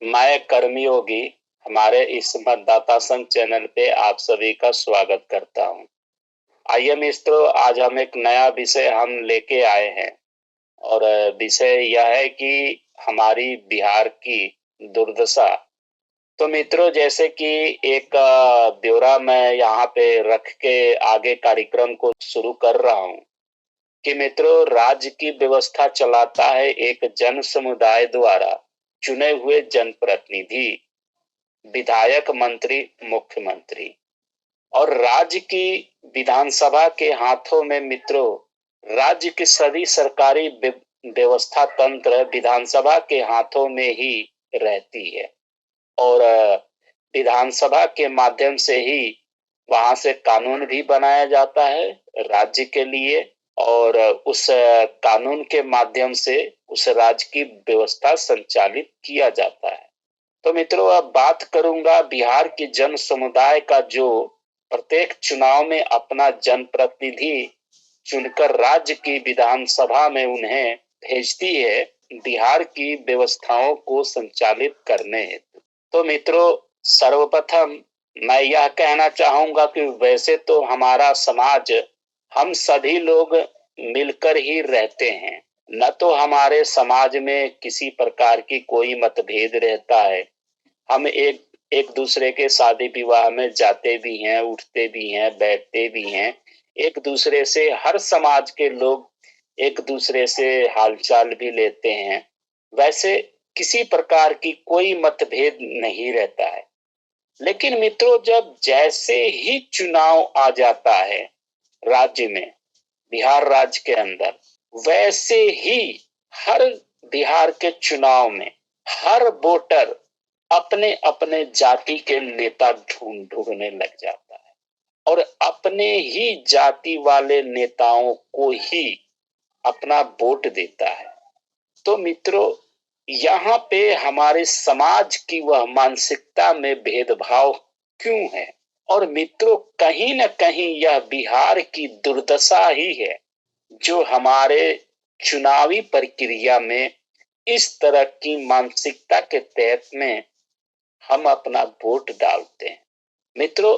मैं कर्मयोगी हमारे इस मतदाता संघ चैनल पे आप सभी का स्वागत करता हूं। आइए मित्रों, आज हम एक नया विषय हम लेके आए हैं और विषय यह है कि हमारी बिहार की दुर्दशा। तो मित्रों, जैसे कि एक ब्यौरा मैं यहाँ पे रख के आगे कार्यक्रम को शुरू कर रहा हूँ कि मित्रों, राज्य की व्यवस्था चलाता है एक जन समुदाय द्वारा चुने हुए जनप्रतिनिधि, विधायक, मंत्री, मुख्यमंत्री। और राज्य की विधानसभा के हाथों में मित्रों राज्य की सभी सरकारी व्यवस्था तंत्र विधानसभा के हाथों में ही रहती है और विधानसभा के माध्यम से ही वहां से कानून भी बनाया जाता है राज्य के लिए और उस कानून के माध्यम से उस राज्य की व्यवस्था संचालित किया जाता है। तो मित्रों, अब बात करूंगा बिहार के जन समुदाय का जो प्रत्येक चुनाव में अपना जनप्रतिनिधि चुनकर राज्य की विधानसभा में उन्हें भेजती है बिहार की व्यवस्थाओं को संचालित करने हेतु। तो मित्रों, सर्वप्रथम मैं यह कहना चाहूंगा कि वैसे तो हमारा समाज हम सभी लोग मिलकर ही रहते हैं, न तो हमारे समाज में किसी प्रकार की कोई मतभेद रहता है। हम एक एक दूसरे के शादी विवाह में जाते भी हैं, उठते भी हैं, बैठते भी हैं। एक दूसरे से हर समाज के लोग एक दूसरे से हालचाल भी लेते हैं। वैसे किसी प्रकार की कोई मतभेद नहीं रहता है। लेकिन मित्रों, जब जैसे ही चुनाव आ जाता है राज्य में, बिहार राज्य के अंदर, वैसे ही हर बिहार के चुनाव में हर वोटर अपने अपने जाति के नेता ढूंढने लग जाता है और अपने ही जाति वाले नेताओं को ही अपना वोट देता है। तो मित्रों, यहाँ पे हमारे समाज की वह मानसिकता में भेदभाव क्यों है? और मित्रों, कहीं न कहीं यह बिहार की दुर्दशा ही है जो हमारे चुनावी प्रक्रिया में इस तरह की मानसिकता के तहत में हम अपना वोट डालते हैं। मित्रों,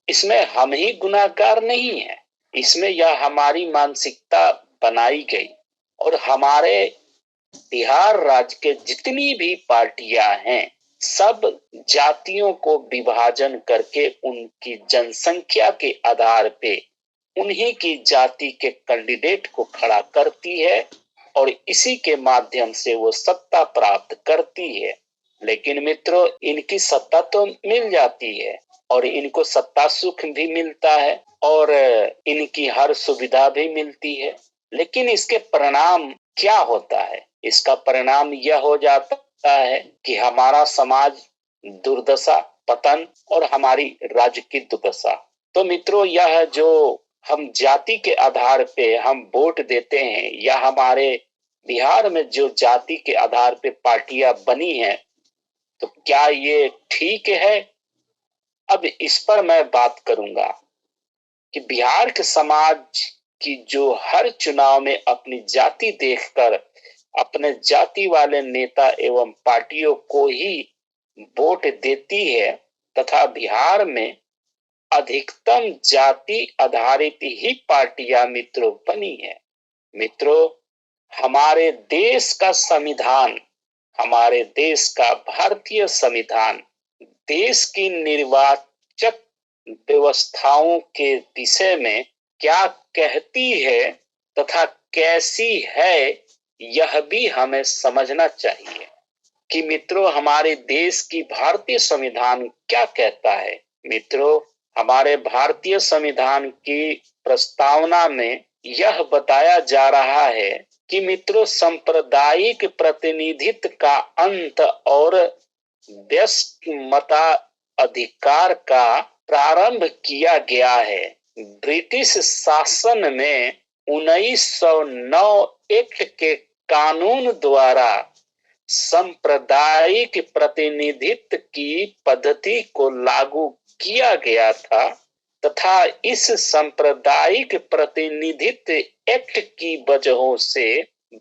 इसमें हम ही गुनाहगार नहीं है, इसमें यह हमारी मानसिकता बनाई गई और हमारे बिहार राज्य के जितनी भी पार्टियां हैं, सब जातियों को विभाजन करके उनकी जनसंख्या के आधार पे उन्हीं की जाति के कैंडिडेट को खड़ा करती है और इसी के माध्यम से वो सत्ता प्राप्त करती है। लेकिन मित्रों, इनकी सत्ता तो मिल जाती है और इनको सत्ता सुख भी मिलता है और इनकी हर सुविधा भी मिलती है। लेकिन इसके परिणाम क्या होता है? इसका परिणाम यह हो जाता है कि हमारा समाज दुर्दशा, पतन और हमारी राज्य की दुर्दशा। तो मित्रों, यह जो हम जाति के आधार पे हम वोट देते हैं या हमारे बिहार में जो जाति के आधार पे पार्टियां बनी हैं, तो क्या ये ठीक है? अब इस पर मैं बात करूंगा कि बिहार के समाज की जो हर चुनाव में अपनी जाति देखकर अपने जाति वाले नेता एवं पार्टियों को ही वोट देती है तथा बिहार में अधिकतम जाति आधारित ही पार्टियां मित्रों बनी है। मित्रों, हमारे देश का संविधान, हमारे देश का भारतीय संविधान देश की निर्वाचक व्यवस्थाओं के विषय में क्या कहती है तथा कैसी है, यह भी हमें समझना चाहिए कि मित्रों, हमारे देश की भारतीय संविधान क्या कहता है। मित्रों, हमारे भारतीय संविधान की प्रस्तावना में यह बताया जा रहा है कि मित्रों, सांप्रदायिक प्रतिनिधित्व का अंत और व्यस्त मताधिकार का प्रारंभ किया गया है। ब्रिटिश शासन में 1909 एक्ट के कानून द्वारा सांप्रदायिक प्रतिनिधित्व की पद्धति को लागू किया गया था तथा इस सांप्रदायिक प्रतिनिधित्व एक्ट की वजहों से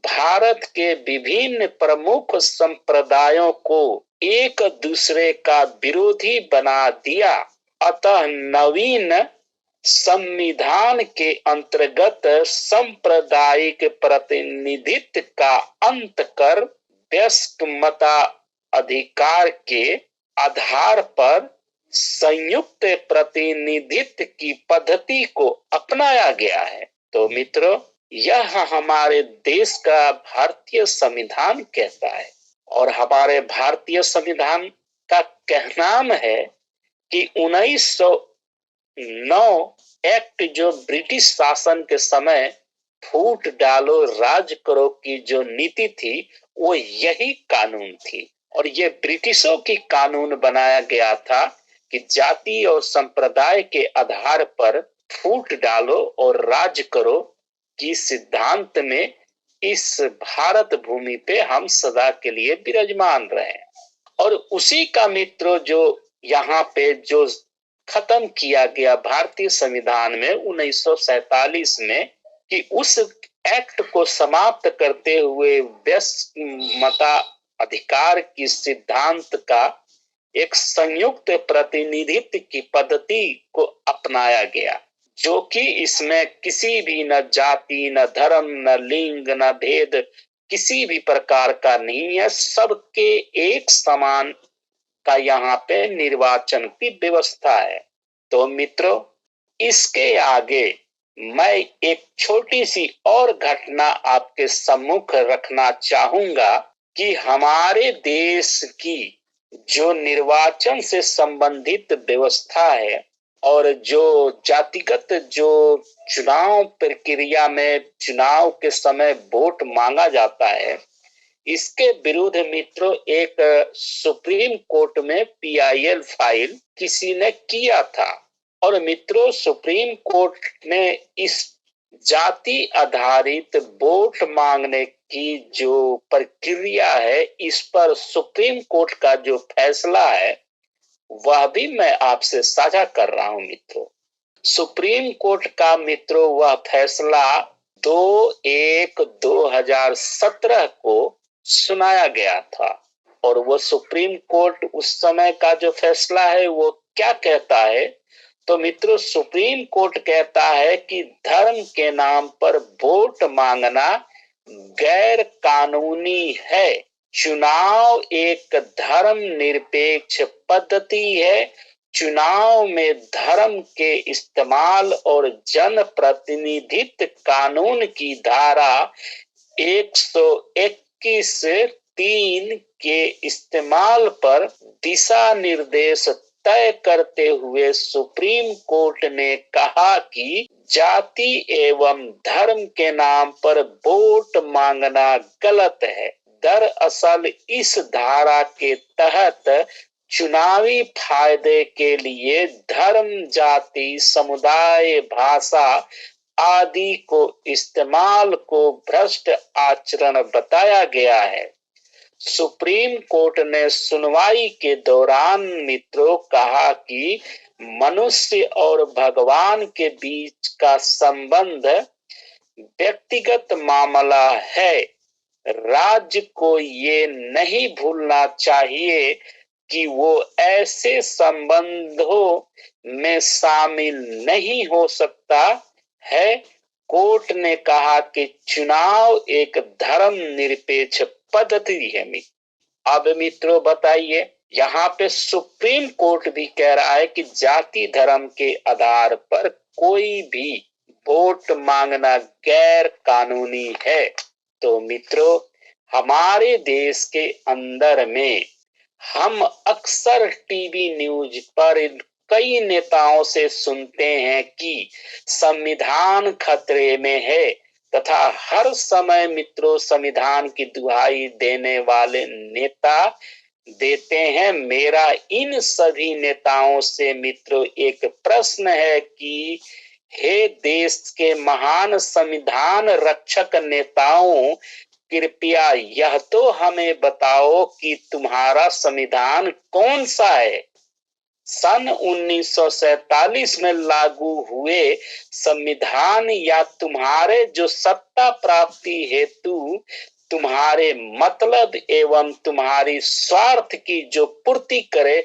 भारत के विभिन्न प्रमुख संप्रदायों को एक दूसरे का विरोधी बना दिया। अतः नवीन संविधान के अंतर्गत सांप्रदायिक प्रतिनिधित्व का अंत कर वयस्क मताधिकार के आधार पर संयुक्त प्रतिनिधित्व की पद्धति को अपनाया गया है। तो मित्रों, यह हमारे देश का भारतीय संविधान कहता है और हमारे भारतीय संविधान का कहनाम है कि 1909 एक्ट जो ब्रिटिश शासन के समय फूट डालो राज करो की जो नीति थी वो यही कानून थी। और ये ब्रिटिशों की कानून बनाया गया था कि जाति और संप्रदाय के आधार पर फूट डालो और राज करो की सिद्धांत में इस भारत भूमि पे हम सदा के लिए विराजमान रहे। और उसी का मित्रों जो यहाँ पे जो खत्म किया गया भारतीय संविधान में 1947 में, कि उस एक्ट को समाप्त करते हुए वयस्क मताधिकार की सिद्धांत का एक संयुक्त प्रतिनिधित्व की पद्धति को अपनाया गया, जो कि इसमें किसी भी न जाति न धर्म न लिंग न भेद किसी भी प्रकार का नहीं है। सबके एक समान का यहाँ पे निर्वाचन की व्यवस्था है। तो मित्रों, इसके आगे मैं एक छोटी सी और घटना आपके सम्मुख रखना चाहूंगा कि हमारे देश की जो निर्वाचन से संबंधित व्यवस्था है और जो जातिगत जो चुनाव प्रक्रिया में चुनाव के समय वोट मांगा जाता है, इसके विरुद्ध मित्रों एक सुप्रीम कोर्ट में पीआईएल फाइल किसी ने किया था। और मित्रों, सुप्रीम कोर्ट ने इस जाति आधारित वोट मांगने की जो प्रक्रिया है, इस पर सुप्रीम कोर्ट का जो फैसला है वह भी मैं आपसे साझा कर रहा हूं मित्रों। सुप्रीम कोर्ट का मित्रों वह फैसला 2/1/2017 को सुनाया गया था। और वो सुप्रीम कोर्ट उस समय का जो फैसला है वो क्या कहता है, तो मित्रों सुप्रीम कोर्ट कहता है कि धर्म के नाम पर वोट मांगना गैर कानूनी है। चुनाव एक धर्म निरपेक्ष पद्धति है। चुनाव में धर्म के इस्तेमाल और जन प्रतिनिधित्व कानून की धारा 121(3) के इस्तेमाल पर दिशा निर्देश तय करते हुए सुप्रीम कोर्ट ने कहा कि जाति एवं धर्म के नाम पर वोट मांगना गलत है। दरअसल इस धारा के तहत चुनावी फायदे के लिए धर्म, जाति, समुदाय, भाषा आदि को इस्तेमाल को भ्रष्ट आचरण बताया गया है। सुप्रीम कोर्ट ने सुनवाई के दौरान मित्रों कहा कि मनुष्य और भगवान के बीच का संबंध व्यक्तिगत मामला है। राज्य को ये नहीं भूलना चाहिए कि वो ऐसे संबंधों में शामिल नहीं हो सकता है। कोर्ट ने कहा कि चुनाव एक धर्म निरपेक्ष पद्धति है। अब मित्रों बताइए, यहाँ पे सुप्रीम कोर्ट भी कह रहा है कि जाति धर्म के आधार पर कोई भी वोट मांगना गैर कानूनी है। तो मित्रों, हमारे देश के अंदर में हम अक्सर टीवी न्यूज पर कई नेताओं से सुनते हैं कि संविधान खतरे में है, तथा हर समय मित्रों संविधान की दुहाई देने वाले नेता देते हैं। मेरा इन सभी नेताओं से मित्रों एक प्रश्न है कि हे देश के महान संविधान रक्षक नेताओं, कृपया यह तो हमें बताओ कि तुम्हारा संविधान कौन सा है। सन 1947 में लागू हुए संविधान या तुम्हारे जो सत्ता प्राप्ति हेतु तुम्हारे मतलब एवं तुम्हारी स्वार्थ की जो पूर्ति करे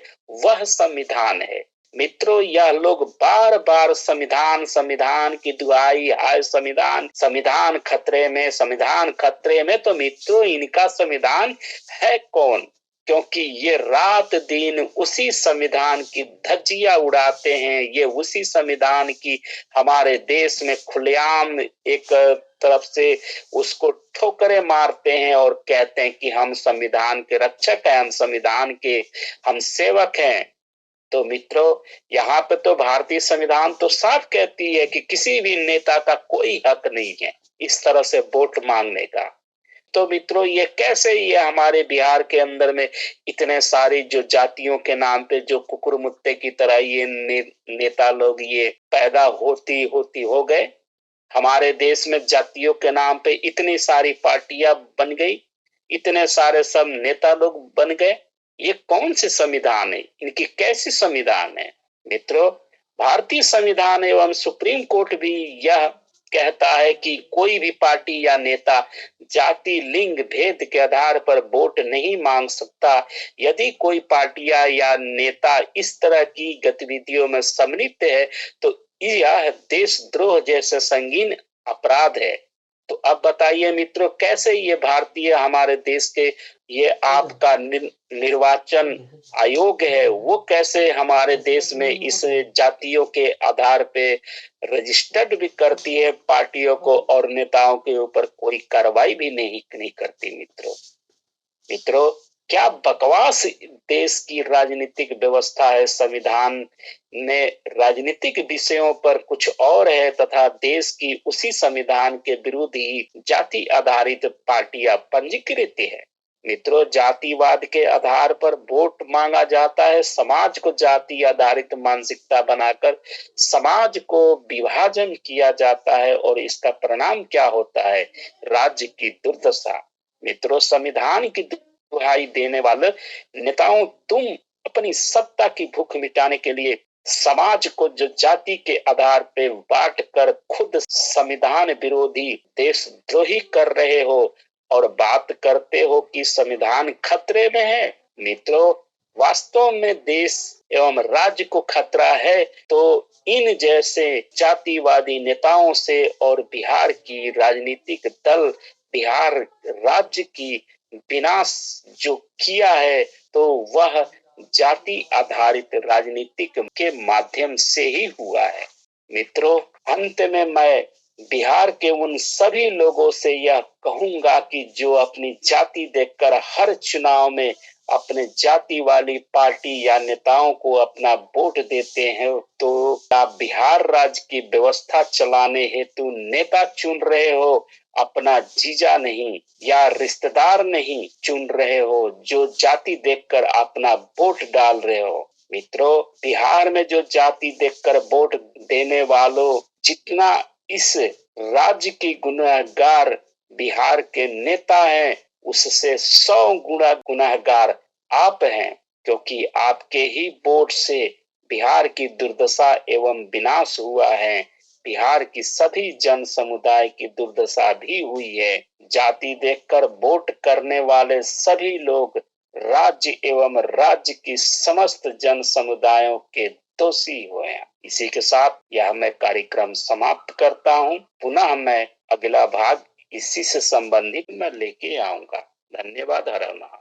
वह संविधान है। मित्रों, यह लोग बार बार संविधान संविधान की दुहाई, हाय संविधान संविधान खतरे में, संविधान खतरे में। तो मित्रों, इनका संविधान है कौन? क्योंकि ये रात दिन उसी संविधान की धज्जियां उड़ाते हैं, ये उसी संविधान की हमारे देश में खुलेआम एक तरफ से उसको ठोकरे मारते हैं और कहते हैं कि हम संविधान के रक्षक हैं, हम संविधान के हम सेवक हैं। तो मित्रों, यहाँ पे तो भारतीय संविधान तो साफ कहती है कि किसी भी नेता का कोई हक नहीं है इस तरह से वोट मांगने का। तो मित्रों, ये कैसे ये हमारे बिहार के अंदर में इतने सारी जो जातियों के नाम पे जो कुकुर मुत्ते की तरह ये नेता लोग ये पैदा होती होती हो गए। हमारे देश में जातियों के नाम पे इतनी सारी पार्टियां बन गई, इतने सारे सब नेता लोग बन गए। ये कौन से संविधान है? इनकी कैसी संविधान है? मित्रों, भारतीय संविधान एवं सुप्रीम कोर्ट भी यह कहता है कि कोई भी पार्टी या नेता जाति लिंग भेद के आधार पर वोट नहीं मांग सकता। यदि कोई पार्टी या नेता इस तरह की गतिविधियों में सम्मिलित है तो यह देशद्रोह जैसे संगीन अपराध है। तो अब बताइए मित्रों, कैसे ये भारतीय हमारे देश के ये आपका निर्वाचन आयोग है, वो कैसे हमारे देश में इस जातियों के आधार पे रजिस्टर्ड भी करती है पार्टियों को और नेताओं के ऊपर कोई कार्रवाई भी नहीं करती। मित्रों, क्या बकवास देश की राजनीतिक व्यवस्था है। संविधान में राजनीतिक विषयों पर कुछ और है तथा देश की उसी संविधान के विरुद्ध ही जाति आधारित पार्टियां पंजीकृत है। मित्रों, जातिवाद के आधार पर वोट मांगा जाता है, समाज को जाति आधारित मानसिकता बनाकर समाज को विभाजन किया जाता है और इसका परिणाम क्या होता है? राज्य की दुर्दशा। मित्रों, संविधान की दुहाई देने वाले नेताओं, तुम अपनी सत्ता की भूख मिटाने के लिए समाज को जो जाति के आधार पे बांट कर खुद संविधान विरोधी देशद्रोही कर रहे हो और बात करते हो कि संविधान खतरे में है। मित्रों, वास्तव में देश एवं राज्य को खतरा है तो इन जैसे जातिवादी नेताओं से और बिहार की राजनीतिक दल बिहार राज्य की विनाश जो किया है तो वह जाति आधारित राजनीतिक के माध्यम से ही हुआ है। मित्रों, अंत में मैं बिहार के उन सभी लोगों से यह कहूंगा कि जो अपनी जाति देखकर हर चुनाव में अपने जाति वाली पार्टी या नेताओं को अपना वोट देते हैं तो आप बिहार राज्य की व्यवस्था चलाने हेतु नेता चुन रहे हो, अपना जीजा नहीं या रिश्तेदार नहीं चुन रहे हो, जो जाति देखकर अपना वोट डाल रहे हो। मित्रों, बिहार में जो जाति देखकर वोट देने वालों जितना इस राज्य की गुनहगार बिहार के नेता हैं उससे 100 गुना गुनहगार आप हैं, क्योंकि आपके ही वोट से बिहार की दुर्दशा एवं विनाश हुआ है। बिहार की सभी जन समुदाय की दुर्दशा भी हुई है। जाति देखकर वोट करने वाले सभी लोग राज्य एवं राज्य की समस्त जन समुदायों के दोषी हुए हैं। इसी के साथ यह मैं कार्यक्रम समाप्त करता हूँ। पुनः मैं अगला भाग इसी से संबंधित मैं लेके आऊंगा। धन्यवाद। हर हर महादेव।